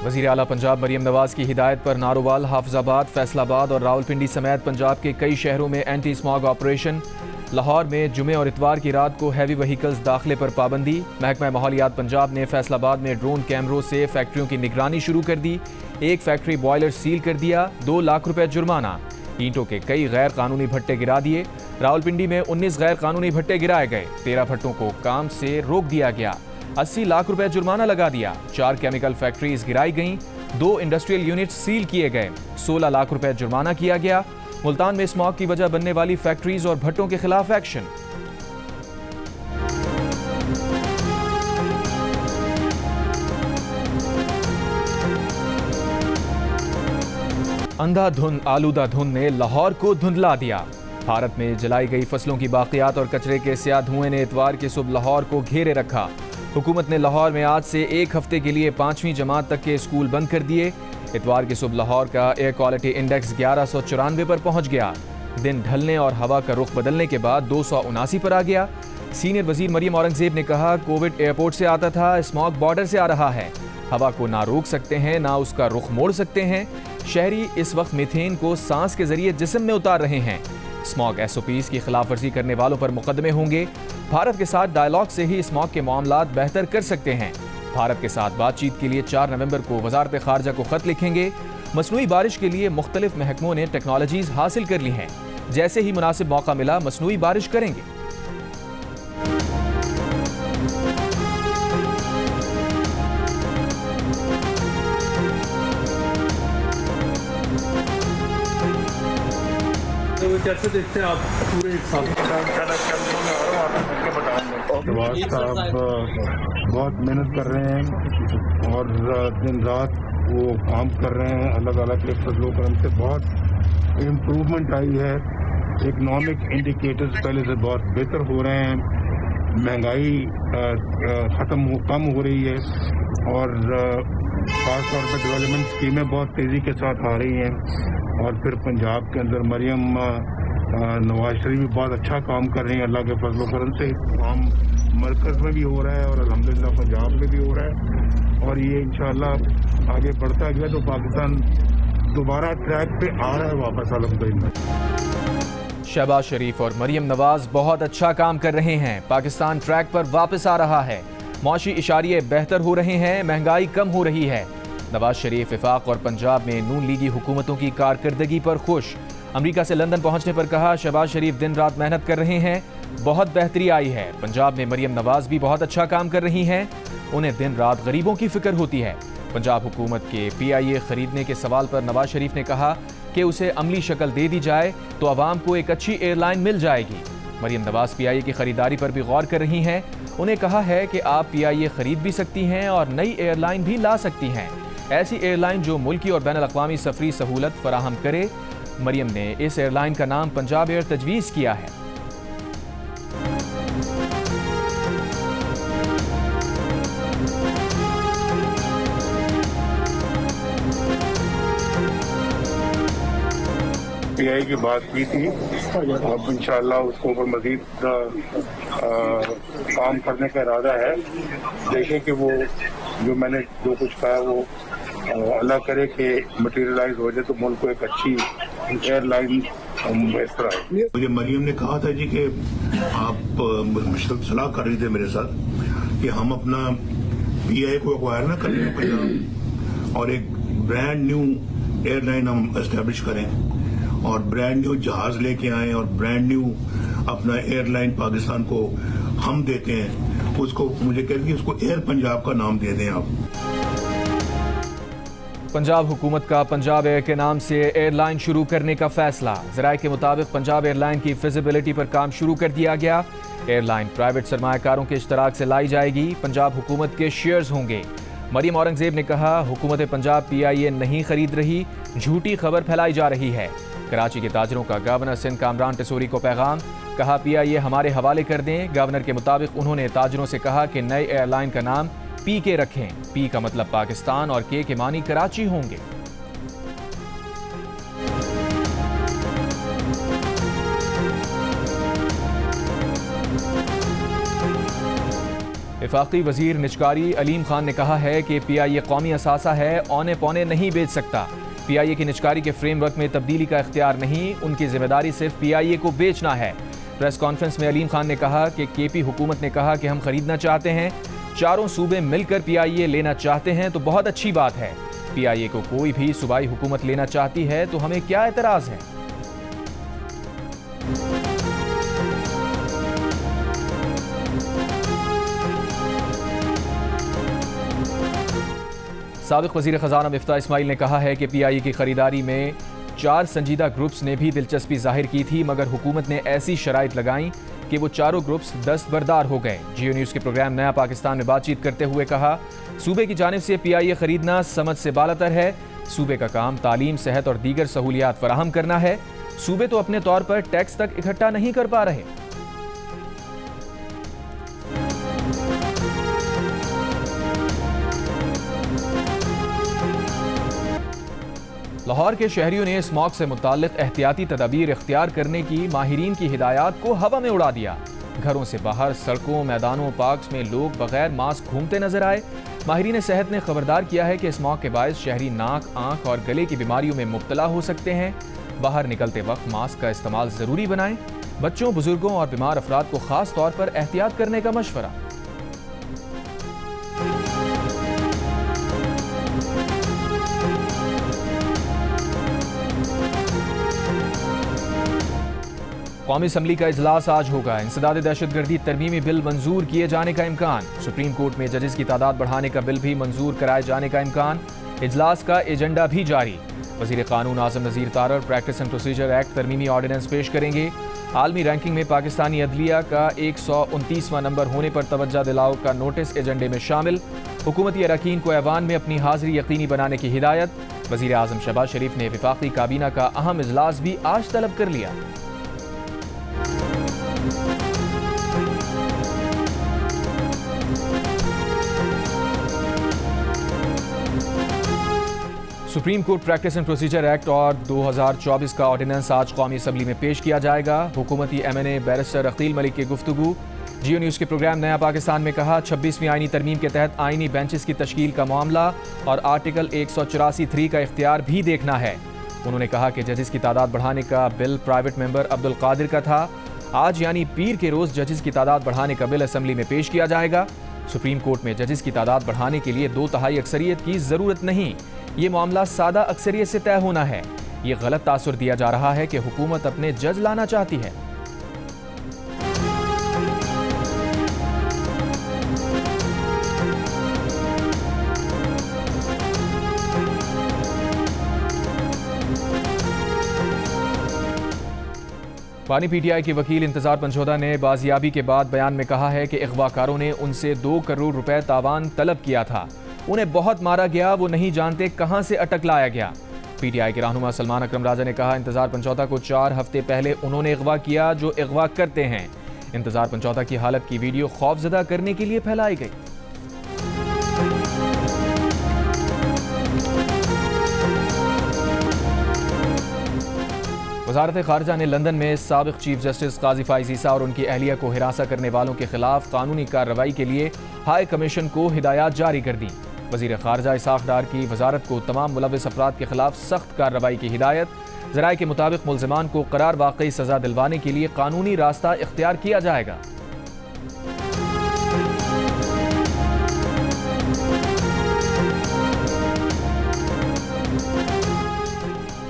वज़ीर आला पंजाब मरियम नवाज की हिदायत पर नारोवाल, हाफिजाबाद, फैसलाबाद और रावलपिंडी समेत पंजाब के कई शहरों में एंटी स्मॉग ऑपरेशन। लाहौर में जुमे और इतवार की रात को हैवी व्हीकल्स दाखिले पर पाबंदी। महकमा माहौलियात पंजाब ने फैसलाबाद में ड्रोन कैमरों से फैक्ट्रियों की निगरानी शुरू कर दी। एक फैक्ट्री बॉयलर सील कर दिया, 2 लाख रुपए जुर्माना। ईंटों के कई गैर कानूनी भट्टे गिरा दिए। रावलपिंडी में 19 गैर कानूनी भट्टे गिराए गए, 13 भट्टों को काम से रोक दिया गया, 80 लाख रुपए जुर्माना लगा दिया। 4 केमिकल फैक्ट्रीज गिराई गईं, 2 इंडस्ट्रियल यूनिट सील किए गए, 16 लाख रुपए जुर्माना किया गया। मुल्तान में स्मॉग की वजह बनने वाली फैक्ट्रीज और भट्टों के खिलाफ एक्शन। अंधाधुंध आलूदा धुंध ने लाहौर को धुंधला दिया। भारत में जलाई गई फसलों की बाकियात और कचरे के स्याह धुएं ने इतवार की सुबह लाहौर को घेरे रखा। हुकूमत ने लाहौर में आज से एक हफ्ते के लिए 5वीं जमात तक के स्कूल बंद कर दिए। इतवार की सुबह लाहौर का एयर क्वालिटी इंडेक्स 1194 पर पहुंच गया। दिन ढलने और हवा का रुख बदलने के बाद 279 पर आ गया। सीनियर वजीर मरियम औरंगजेब ने कहा, कोविड एयरपोर्ट से आता था, स्मॉग बॉर्डर से आ रहा है। हवा को ना रोक सकते हैं ना उसका रुख मोड़ सकते हैं। शहरी इस वक्त मीथेन को सांस के जरिए जिस्म में उतार रहे हैं। स्मॉग SOPs की खिलाफ वर्जी करने वालों पर मुकदमे होंगे। भारत के साथ डायलॉग से ही स्मॉग के मामलात बेहतर कर सकते हैं। भारत के साथ बातचीत के लिए 4 नवंबर को वजारत खारजा को खत लिखेंगे। मसनूई बारिश के लिए मुख्तलिफ महकमों ने टेक्नोलॉजीज हासिल कर ली हैं। जैसे ही मुनासिब मौका मिला मसनूई बारिश करेंगे। कैसे देखते हैं आप पूरे एक साल? नवाज साहब बहुत मेहनत कर रहे हैं और दिन रात वो काम कर रहे हैं। अलग अलग फसलों पर हमसे बहुत इम्प्रूवमेंट आई है। इकोनॉमिक इंडिकेटर्स पहले से बहुत बेहतर हो रहे हैं। महंगाई कम हो रही है और खास तौर पर डेवलपमेंट स्कीमें बहुत तेज़ी के साथ आ रही हैं। और फिर पंजाब के अंदर मरियम नवाज शरीफ भी बहुत अच्छा काम कर रही हैं। अल्लाह के फजल करम से काम मरकज़ में भी हो रहा है और अल्हम्दुलिल्लाह पंजाब में भी हो रहा है। और ये इंशाअल्लाह आगे बढ़ता गया तो पाकिस्तान दोबारा ट्रैक पे आ रहा है वापस अल्हम्दुलिल्लाह। शहबाज शरीफ और मरियम नवाज बहुत अच्छा काम कर रहे हैं। पाकिस्तान ट्रैक पर वापस आ रहा है। मौशी इशारिये बेहतर हो रहे हैं, महंगाई कम हो रही है। नवाज शरीफ वफाक और पंजाब में नून लीगी हुकूमतों की कारकर्दगी पर खुश। अमेरिका से लंदन पहुंचने पर कहा, शहबाज शरीफ दिन रात मेहनत कर रहे हैं, बहुत बेहतरी आई है। पंजाब में मरियम नवाज भी बहुत अच्छा काम कर रही हैं, उन्हें दिन रात गरीबों की फिक्र होती है। पंजाब हुकूमत के PIA खरीदने के सवाल पर नवाज शरीफ ने कहा कि उसे अमली शक्ल दे दी जाए तो आवाम को एक अच्छी एयरलाइन मिल जाएगी। मरियम नवाज PIA की खरीदारी पर भी गौर कर रही हैं। उन्हें कहा है कि आप PIA खरीद भी सकती हैं और नई एयरलाइन भी ला सकती हैं, ऐसी एयरलाइन जो मुल्की और बैन अल-अक़वामी सफरी सहूलत फराहम करे। मरियम ने इस एयरलाइन का नाम पंजाब एयर तजवीज़ किया है। PI की बात की थी, अब इंशाअल्लाह उसके ऊपर मजीद काम करने का इरादा है। देखें कि वो जो मैंने जो कुछ कहा वो अल्लाह करे कि मटेरियलाइज हो जाए तो मुल्क को एक अच्छी एयरलाइन बेहतर आए। मुझे मरियम ने कहा था जी कि आप मुश्किल सलाह कर रही थे मेरे साथ कि हम अपना PI को एक्वायर ना करें पंजाब और एक ब्रांड न्यू एयरलाइन हम एस्टेब्लिश करें और ब्रांड न्यू जहाज लेके आए और ब्रांड न्यू अपना एयरलाइन पाकिस्तान को हम देते हैं। उसको मुझे कहती है उसको एयर पंजाब का नाम दे दें आप। पंजाब हुकूमत का पंजाब एयर के नाम से एयरलाइन शुरू करने का फैसला। ज़राए के मुताबिक पंजाब एयरलाइन की फिजिबिलिटी पर काम शुरू कर दिया गया। एयरलाइन प्राइवेट सरमायाकारों के इश्तराक से लाई जाएगी। पंजाब हुकूमत के शेयर्स होंगे। मरियम औरंगजेब ने कहा, हुकूमत पंजाब PIA नहीं खरीद रही, झूठी खबर फैलाई जा रही है। कराची के ताजरों का गवर्नर सिंध कामरान टिसोरी को पैगाम, कहा PIA हमारे हवाले कर दें। गवर्नर के मुताबिक उन्होंने ताजरों से कहा कि नए एयरलाइन का नाम PK रखें। P का मतलब पाकिस्तान और K के मानी कराची होंगे। वफाकी वजीर निचकारी अलीम खान ने कहा है कि PIA कौमी असासा है, औने पौने नहीं बेच सकता। PIA की निचकारी के फ्रेमवर्क में तब्दीली का इख्तियार नहीं, उनकी जिम्मेदारी सिर्फ PIA को बेचना है। प्रेस कॉन्फ्रेंस में अलीम खान ने कहा कि KP हुकूमत ने कहा कि हम खरीदना चाहते हैं, चारों सूबे मिलकर PIA लेना चाहते हैं तो बहुत अच्छी बात है। PIA को कोई भी सूबाई हुकूमत लेना चाहती है तो हमें क्या एतराज है। साबिक वजीर खजाना मिफ्ता इस्माइल ने कहा है कि PIA की खरीदारी में 4 संजीदा ग्रुप्स ने भी दिलचस्पी जाहिर की थी, मगर हुकूमत ने ऐसी शराइत लगाई कि वो चारों ग्रुप्स दस्तबरदार हो गए। जियो न्यूज़ के प्रोग्राम नया पाकिस्तान में बातचीत करते हुए कहा, सूबे की जानिब से PIA खरीदना समझ से बालातर है। सूबे का काम तालीम, सेहत और दीगर सहूलियात फराहम करना है। सूबे तो अपने तौर पर टैक्स तक इकट्ठा नहीं कर पा रहे। लाहौर के शहरियों ने स्मॉग से मुताल्लिक एहतियाती तदाबीर इख्तियार करने की माहिरीन की हिदायत को हवा में उड़ा दिया। घरों से बाहर सड़कों, मैदानों, पार्क्स में लोग बगैर मास्क घूमते नजर आए। माहिरीन सेहत ने खबरदार किया है कि स्मॉग के बायस शहरी नाक, आंख और गले की बीमारियों में मुब्तला हो सकते हैं। बाहर निकलते वक्त मास्क का इस्तेमाल जरूरी बनाएं। बच्चों, बुजुर्गों और बीमार अफराद को खास तौर पर एहतियात करने का मशवरा। कौमी असम्बली का इजलास आज होगा। इंसदाद दहशतगर्दी तरमीमी बिल मंजूर किए जाने का इम्कान। सुप्रीम कोर्ट में जजेस की तादाद बढ़ाने का बिल भी मंजूर कराए जाने का इम्कान। इजलास का एजेंडा भी जारी। वजीर कानून आजम Nazir Tarar practice and procedure act तरमीमी ऑर्डिनेंस पेश करेंगे। आलमी रैंकिंग में पाकिस्तानी अदलिया का 129वां नंबर होने पर तवज्जो दिलाओ का नोटिस एजेंडे में शामिल। हुकूमती अरकान को ऐवान में अपनी हाजिरी यकीनी बनाने की हिदायत। वजीर आजम शहबाज शरीफ ने वफाकी काबीना का अहम इजलास भी आज तलब कर लिया। Supreme court practice and procedure act और 2024 का ऑर्डिनेंस आज कौमी असम्बली में पेश किया जाएगा। हुकूमती MNA बैरिस्टर अकील मलिक की गुफ्तगू। जियो न्यूज़ के प्रोग्राम नया पाकिस्तान में कहा, 26वीं आईनी तरमीम के तहत आईनी बेंचेस की तश्कील का मामला और आर्टिकल 184(3) का इख्तियार भी देखना है। उन्होंने कहा कि जजेस की तादाद बढ़ाने का bill private member Abdul Qadir का था। आज यानी पीर के रोज जजेस की तादाद बढ़ाने का बिल असम्बली में पेश किया जाएगा। सुप्रीम कोर्ट में जजेस की तादाद बढ़ाने के लिए 2/3 अक्सरियत की जरूरत नहीं। ये मामला सादा अक्सरियत से तय होना है। ये गलत तासुर दिया जा रहा है कि हुकूमत अपने जज लाना चाहती है। पानी PTI के वकील इंतजार पंचोदा ने बाजियाबी के बाद बयान में कहा है कि अगवाकारों ने उनसे 2 करोड़ रुपए तावान तलब किया था। उन्हें बहुत मारा गया, वो नहीं जानते कहां से अटक लाया गया। PTI के रहनुमा सलमान अकरम राजा ने कहा, इंतजार पंचौता को 4 हफ्ते पहले उन्होंने अगवा किया जो अगवा करते हैं। इंतजार पंचौता की हालत की वीडियो खौफजदा करने के लिए फैलाई गई। वजारत खारजा ने लंदन में साबिक चीफ जस्टिस काजी फाइज ईसा और उनकी अहलिया को हिरासा करने वालों के खिलाफ कानूनी कार्रवाई के लिए हाई कमीशन को हिदायत जारी कर दी। वजीर खारजा इसाक डार की वजारत को तमाम मुलव्विस अफराद के खिलाफ सख्त कार्रवाई की हिदायत। ज़राए के मुताबिक मुल्ज़िमान को करार वाकई सजा दिलवाने के लिए कानूनी रास्ता इख्तियार किया जाएगा।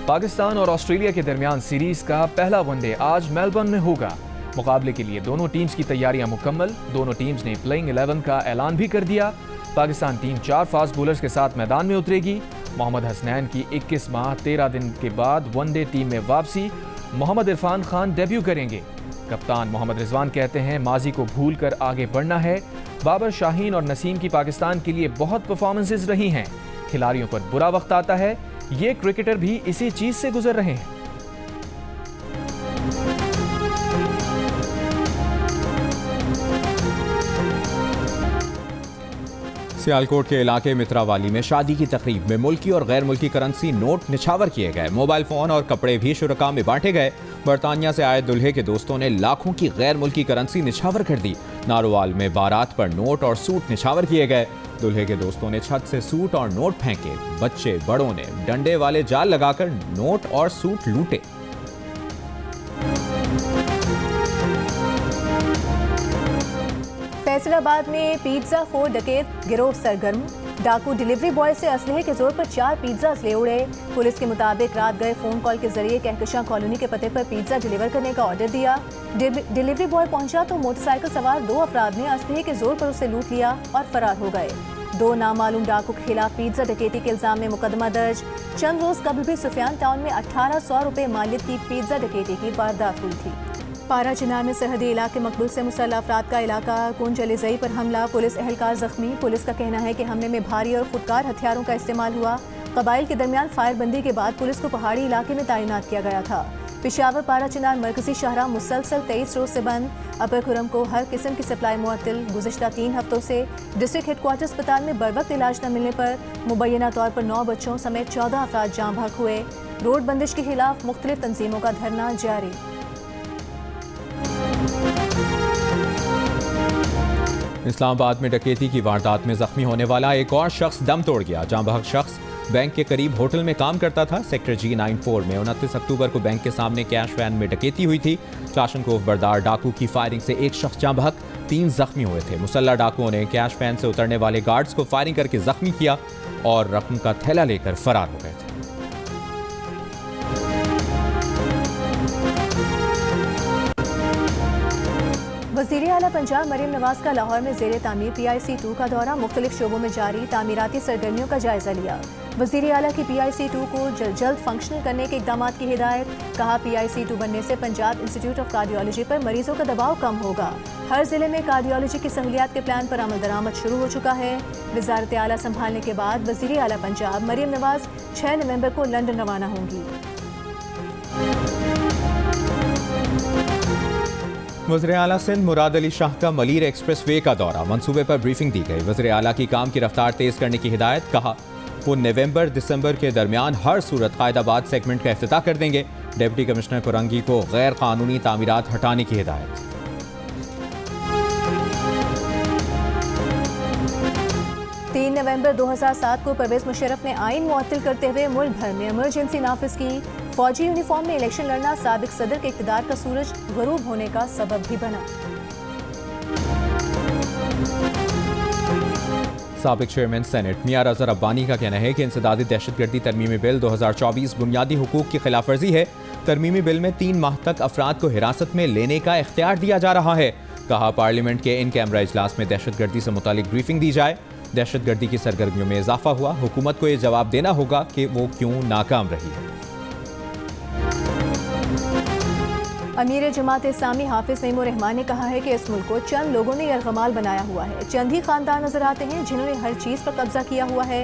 पाकिस्तान और ऑस्ट्रेलिया के दरमियान सीरीज का पहला वनडे आज मेलबर्न में होगा। मुकाबले के लिए दोनों टीम्स की तैयारियां मुकम्मल। दोनों टीम्स ने प्लेइंग 11 का ऐलान भी कर दिया। पाकिस्तान टीम 4 फास्ट बॉलर्स के साथ मैदान में उतरेगी। मोहम्मद हसनैन की 21 माह 13 दिन के बाद वनडे टीम में वापसी। मोहम्मद इरफान खान डेब्यू करेंगे। कप्तान मोहम्मद रिजवान कहते हैं, माजी को भूल कर आगे बढ़ना है। बाबर शाहीन और नसीम की पाकिस्तान के लिए बहुत परफॉर्मेंसेज रही हैं। खिलाड़ियों पर बुरा वक्त आता है, ये क्रिकेटर भी इसी चीज से गुजर रहे हैं। सियालकोट के इलाके मित्रावाली में शादी की तकरीब में मुल्की और गैर मुल्की करेंसी नोट निछावर किए गए। मोबाइल फोन और कपड़े भी शुरका में बांटे गए। बरतानिया से आए दुल्हे के दोस्तों ने लाखों की गैर मुल्की करेंसी निछावर कर दी। नारोवाल में बारात पर नोट और सूट निछावर किए गए। दूल्हे के दोस्तों ने छत से सूट और नोट फेंके। बच्चे बड़ों ने डंडे वाले जाल लगाकर नोट और सूट लूटे। फैसलाबाद में पिज्जा खो डकैत गिरोह सरगर्म। डाकू डिलीवरी बॉय से असलहे के जोर पर 4 पिज्जा ले उड़े। पुलिस के मुताबिक रात गए फोन कॉल के जरिए कहकशां कॉलोनी के पते पर पिज्जा डिलीवर करने का ऑर्डर दिया। डिलीवरी बॉय पहुंचा तो मोटरसाइकिल सवार 2 अफराद ने असलहे के जोर पर उसे लूट लिया और फरार हो गए। 2 नामालूम डाकू के खिलाफ पिज्जा डकैती के इल्जाम में मुकदमा दर्ज। चंद रोज कबल भी सुफियान टाउन में 1800 रुपए मालियत की पिज्जा डकैती की वारदात हुई थी। पारा चिनार में सरहदी इलाके मकबूल से मुसल्लह अफराद का इलाका कुंज अलीजई पर हमला, पुलिस एहलकार जख्मी। पुलिस का कहना है कि हमले में भारी और खुदकार हथियारों का इस्तेमाल हुआ। कबाइल के दरमियान फायरबंदी के बाद पुलिस को पहाड़ी इलाके में तैनात किया गया था। पेशावर पारा चिनार मरकजी शाहराह मुसलसल 23 रोज से बंद। अपर खुरम को हर किस्म की सप्लाई मुअत्तल। गुज़िश्ता 3 हफ्तों से डिस्ट्रिक्ट हेडक्वार्टर अस्पताल में बरवक्त इलाज न मिलने पर मुबैना तौर पर 9 बच्चों समेत 14 अफराद जाँ बहक हुए। रोड बंदिश के खिलाफ मुख्तलिफ तंजीमों का धरना जारी। इस्लामाबाद में डकैती की वारदात में जख्मी होने वाला एक और शख्स दम तोड़ गया। जाँ बहक शख्स बैंक के करीब होटल में काम करता था। सेक्टर G94 में 29 अक्टूबर को बैंक के सामने कैश वैन में डकैती हुई थी। चाशनकोफ बरदार डाकू की फायरिंग से एक शख्स जाँ बहक, 3 जख्मी हुए थे। मुसल्लह डाकुओं ने कैश वैन से उतरने वाले गार्ड्स को फायरिंग करके जख्मी किया और रकम का थैला लेकर फरार हो गए थे। वज़ीर आला पंजाब मरीम नवाज का लाहौर में ज़ेरे तामीर PIC-2 का दौरा। मुख्तलिफ शोबों में जारी तामीराती सरगर्मियों का जायजा लिया। वज़ीर आला की PIC-2 को जल्द फंक्शनल करने के इक़दाम की हिदायत। कहा PIC-2 बनने से पंजाब इंस्टीट्यूट ऑफ कार्डियोलॉजी पर मरीजों का दबाव कम होगा। हर जिले में कार्डियोलॉजी की सहूलियात के प्लान पर अमल दरामद शुरू हो चुका है। वज़ारत आला संभालने के बाद वज़ीर आला पंजाब मरीम नवाज 6 नवंबर को लंदन रवाना होंगी। वज़ीर आला सिंध मुराद अली शाह का मलीर एक्सप्रेस वे का दौरा। मंसूबे पर ब्रीफिंग दी गई। वज़ीर आला की काम की रफ्तार तेज करने की हिदायत। कहा वो नवंबर दिसंबर के दरमियान हर सूरत कायदाबाद सेगमेंट का इफ्तिताह कर देंगे। डिप्टी कमिश्नर कुरंगी को गैर कानूनी तामीरात हटाने की हिदायत। 3 नवंबर 2007 को परवेज मुशर्रफ ने आइन मुअत्तल करते हुए मुल्क भर में इमरजेंसी नाफिज की। फौजी यूनिफॉर्म में इलेक्शन लड़ना साबिक सदर के इक़्तिदार का सूरज गरूब होने का सबब भी बना। साबिक चेयरमैन सेनेट मियां रज़ा रब्बानी का कहना है कि इंसदादी दहशतगर्दी तरमीमी बिल 2024 बुनियादी हुकूक की खिलाफ वर्जी है। तरमीमी बिल में 3 माह तक अफराद को हिरासत में लेने का इख्तियार दिया जा रहा है। कहा पार्लियामेंट के इन कैमरा इजलास में दहशतगर्दी से मुतालिक ब्रीफिंग दी जाए। दहशतगर्दी की सरगर्मियों में इजाफा हुआ। हुकूमत को यह जवाब देना होगा कि वो क्यों नाकाम रही है। अमीर जमात इस्लामी हाफिज नईम रहमान ने कहा है कि इस मुल्क को चंद लोगों ने यरगमाल बनाया हुआ है। चंद ही खानदान नजर आते हैं जिन्होंने हर चीज़ पर कब्जा किया हुआ है।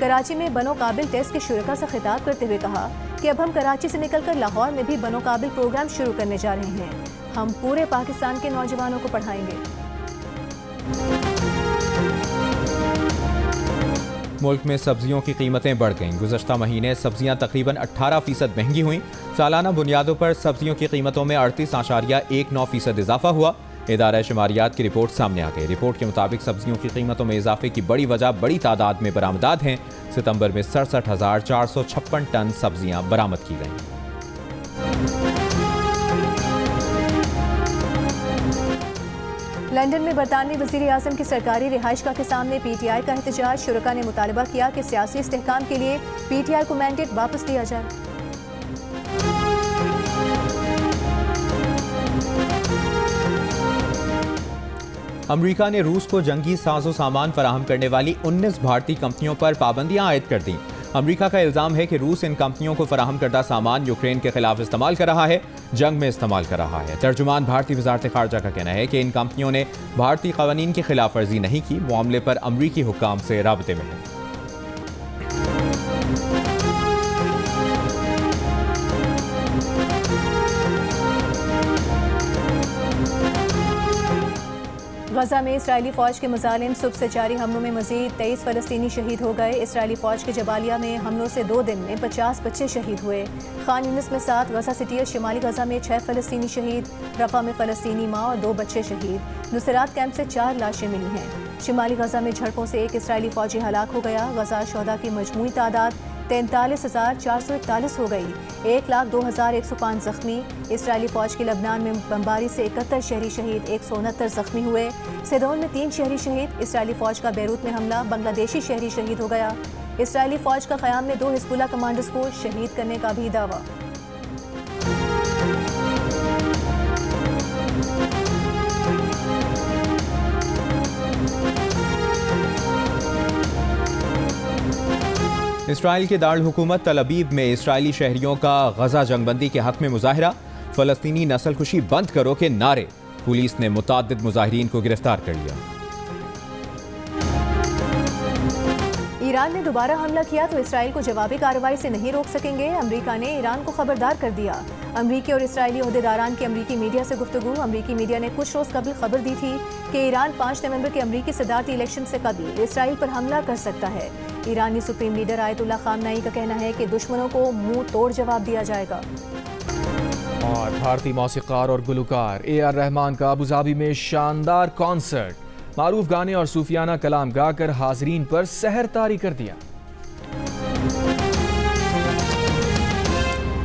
कराची में बनो काबिल टेस्ट के शुरा से खिताब करते हुए कहा कि अब हम कराची से निकलकर लाहौर में भी बनो काबिल प्रोग्राम शुरू करने जा रहे हैं। हम पूरे पाकिस्तान के नौजवानों को पढ़ाएंगे। मुल्क में सब्जियों की कीमतें बढ़ गईं। गुज़श्ता महीने सब्जियां तकरीबन 18% महंगी हुईं। सालाना बुनियादों पर सब्जियों की कीमतों में 38.19% इजाफा हुआ। इदारा शुमारियात की रिपोर्ट सामने आ गई। रिपोर्ट के मुताबिक सब्जियों की कीमतों में इजाफे की बड़ी वजह बड़ी तादाद में बरामदात हैं। सितंबर में 67,456 टन सब्जियां बरामद की गईं। लंदन में बरतानवी वज़ीर आज़म की सरकारी रिहाइशगाह के सामने PTI का एहतजाज। शुरका ने मुतालबा किया कि सियासी इस्तेहकाम के लिए PTI को मैंडेट वापस दिया जाए। अमरीका ने रूस को जंगी साजो सामान फराहम करने वाली 19 भारतीय कंपनियों पर पाबंदियां आयद कर दी। अमरीका का इल्जाम है कि रूस इन कंपनियों को फराहम करदा सामान यूक्रेन के खिलाफ इस्तेमाल कर रहा है, जंग में इस्तेमाल कर रहा है। तर्जुमान भारतीय वजारत खारजा का कहना है कि इन कंपनियों ने भारतीय कवानीन की खिलाफ वर्जी नहीं की। मामले पर अमरीकी हुक्काम से राबते में है। गजा में इसराइली फौज के मुजालिम सुबह से जारी हमलों में मजीद 23 फलस्तीनी शहीद हो गए। इसराइली फौज के जबालिया में हमलों से 2 दिन में 50 बच्चे शहीद हुए। खान यूनिस में 7, गजा सिटी और शिमाली गजा में 6 फलस्तीनी शहीद, रफा में फलस्तीनी माँ और 2 बच्चे शहीद। नुसरात कैंप से 4 लाशें मिली हैं। शिमाली गजा में झड़पों से 1 इसराइली फौजी हलाक हो गया। गजा शोदा की मजमूई तादाद 43,441 हो गई। 1,02,105 जख्मी। इसराइली फौज की लबनान में बमबारी से 71 शहरी शहीद, 169 जख्मी हुए। सिदोन में 3 शहरी शहीद। इसराइली फौज का बैरूत में हमला, बांग्लादेशी शहरी शहीद हो गया। इसराइली फौज का क़याम में 2 हिज़्बुल्लाह कमांडर्स को शहीद करने का भी दावा। इसराइल के दारुल हुकूमत तल अबीब में इसराइली शहरियों का गजा जंगबंदी के हक में मुजाहरा, फलस्तीनी नस्लकुशी बंद करो के नारे। पुलिस ने मुताद्दिद मुजाहिरीन को गिरफ्तार कर लिया। ईरान ने दोबारा हमला किया तो इसराइल को जवाबी कार्रवाई से नहीं रोक सकेंगे। अमेरिका ने ईरान को खबरदार कर दिया। अमरीकी और इसराइली ओहदेदारान की अमरीकी मीडिया से गुफ्तगू। अमरीकी मीडिया ने कुछ रोज कबल खबर दी थी कि ईरान 5 नवंबर के अमरीकी सदारती इलेक्शन से कबल इसराइल पर हमला कर सकता है। ईरानी सुप्रीम लीडर आयतुल्लाह खामनाई का कहना है कि दुश्मनों को मुंह तोड़ जवाब दिया जाएगा। और भारतीय मौसीकार और गुलकार AR रहमान का अबुधाबी में शानदार कॉन्सर्ट, मारूफ गाने और सूफियाना कलाम गाकर हाजरीन पर सहर तारी कर दिया।